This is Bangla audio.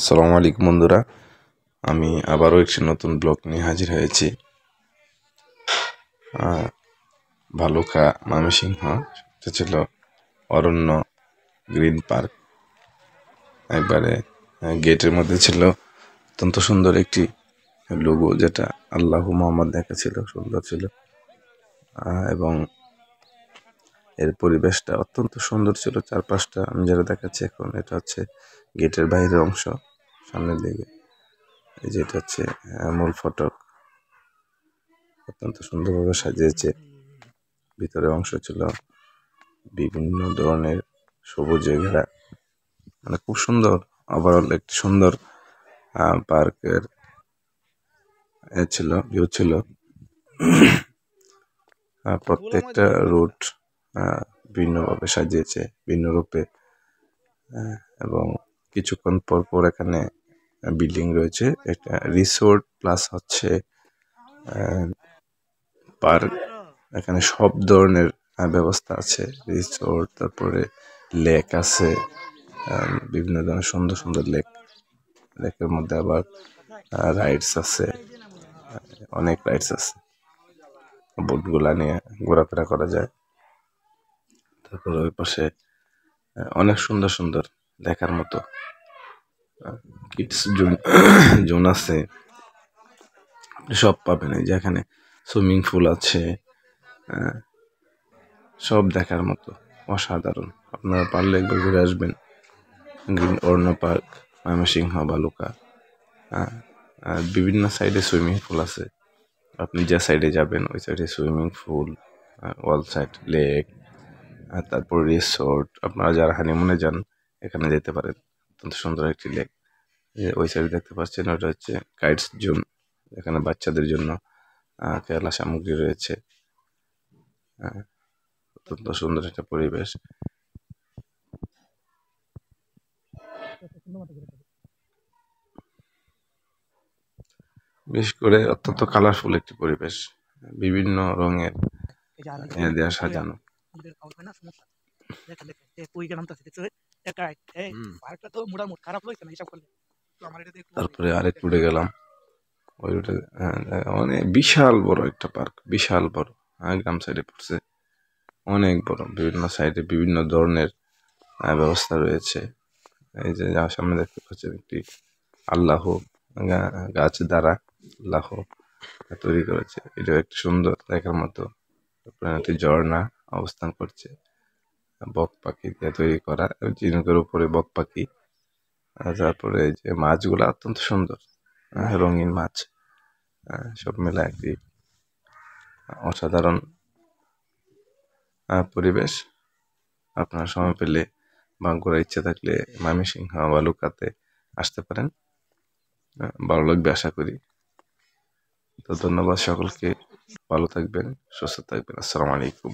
আসসালামু আলাইকুম বন্ধুরা, আমি আবারও একটি নতুন ব্লগ নিয়ে হাজির হয়েছি। ভালুকা ময়মনসিংহ, এটা ছিল অরণ্য গ্রিন পার্ক। একবারে গেটের মধ্যে ছিল অত্যন্ত সুন্দর একটি লোগো, যেটা আল্লাহ মোহাম্মদ লেখা ছিল, সুন্দর ছিল। এবং এর পরিবেশটা অত্যন্ত সুন্দর ছিল। চারপাশটা আমি যেটা দেখাচ্ছি এখন, এটা হচ্ছে গেটের বাইরের অংশ। সামনের দিকে এই যেটা হচ্ছে মূল ফটক, অত্যন্ত সুন্দরভাবে সাজিয়েছে। ভিতরের অংশ ছিল বিভিন্ন ধরনের সবুজে ঘেরা, মানে খুব সুন্দর। ওভারঅল একটি সুন্দর পার্কের ছিল, ভিউ ছিল। প্রত্যেকটা রুট ভিন্নভাবে সাজিয়েছে, ভিন্ন রূপে। এবং কিছুক্ষণ পর পর এখানে বিল্ডিং রয়েছে। একটা রিসোর্ট প্লাস হচ্ছে পার্ক। এখানে সব ধরনের ব্যবস্থা আছে। রিসোর্ট, তারপরে লেক আছে, বিভিন্ন ধরনের সুন্দর সুন্দর লেক। লেকের মধ্যে আবার রাইডস আছে, অনেক রাইডস আছে। বোটগুলা নিয়ে ঘোরাফেরা করা যায়। তারপরে ওই পাশে অনেক সুন্দর সুন্দর দেখার মতো কিডস জোন আছে, আপনি সব পাবেন। এই যে এখানে সুইমিং পুল আছে, সব দেখার মতো অসাধারণ। আপনারা পারলে একবার ঘুরে আসবেন। গ্রিন অরণ্য পার্ক, ময়মনসিংহ, ভালুকা। বিভিন্ন সাইডে সুইমিং পুল আছে। আপনি যে সাইডে যাবেন ওই সাইডে সুইমিং পুল, ওয়াল সাইড লেক, তারপর রিসোর্ট। আপনারা যারা হানিমুনে যান এখানে যেতে পারেন, অত্যন্ত সুন্দর একটি লেক। ওই সাইডে দেখতে পাচ্ছেন, ওটা হচ্ছে কাইটস জোন, এখানে বাচ্চাদের জন্য খেলা সামগ্রী রয়েছে। অত্যন্ত সুন্দর একটা পরিবেশ। বিশেষ করে অত্যন্ত কালারফুল একটি পরিবেশ, বিভিন্ন রঙের দেয়া সাজানো। তারপরে আরেক রুটে গেলাম, ওই রুটে অনেক বিশাল বড় একটা পার্ক, বিশাল বড়, গ্রাম সাইডে পড়ছে, অনেক বড়। বিভিন্ন সাইডে বিভিন্ন ধরনের ব্যবস্থা রয়েছে। এই যে সামনে দেখতে পাচ্ছেন একটি আল্লাহ গাছ দ্বারা আল্লাহ তৈরি করেছে, এটা একটি সুন্দর দেখার মতো। একটি ঝর্ণা অবস্থান করছে, বক পাখি দিয়ে তৈরি করা, ঝিনুকের উপরে বক পাখি। তারপরে এই যে মাছগুলা অত্যন্ত সুন্দর, রঙিন মাছ। সব মিলে একটি অসাধারণ পরিবেশ। আপনার সময় পেলে বা ঘোরার ইচ্ছা থাকলে ময়মনসিংহ ভালুকাতে আসতে পারেন, ভালো লাগবে আশা করি। তো ধন্যবাদ সকলকে, ভালো থাকবেন, সুস্থ থাকবেন। আসসালামু আলাইকুম।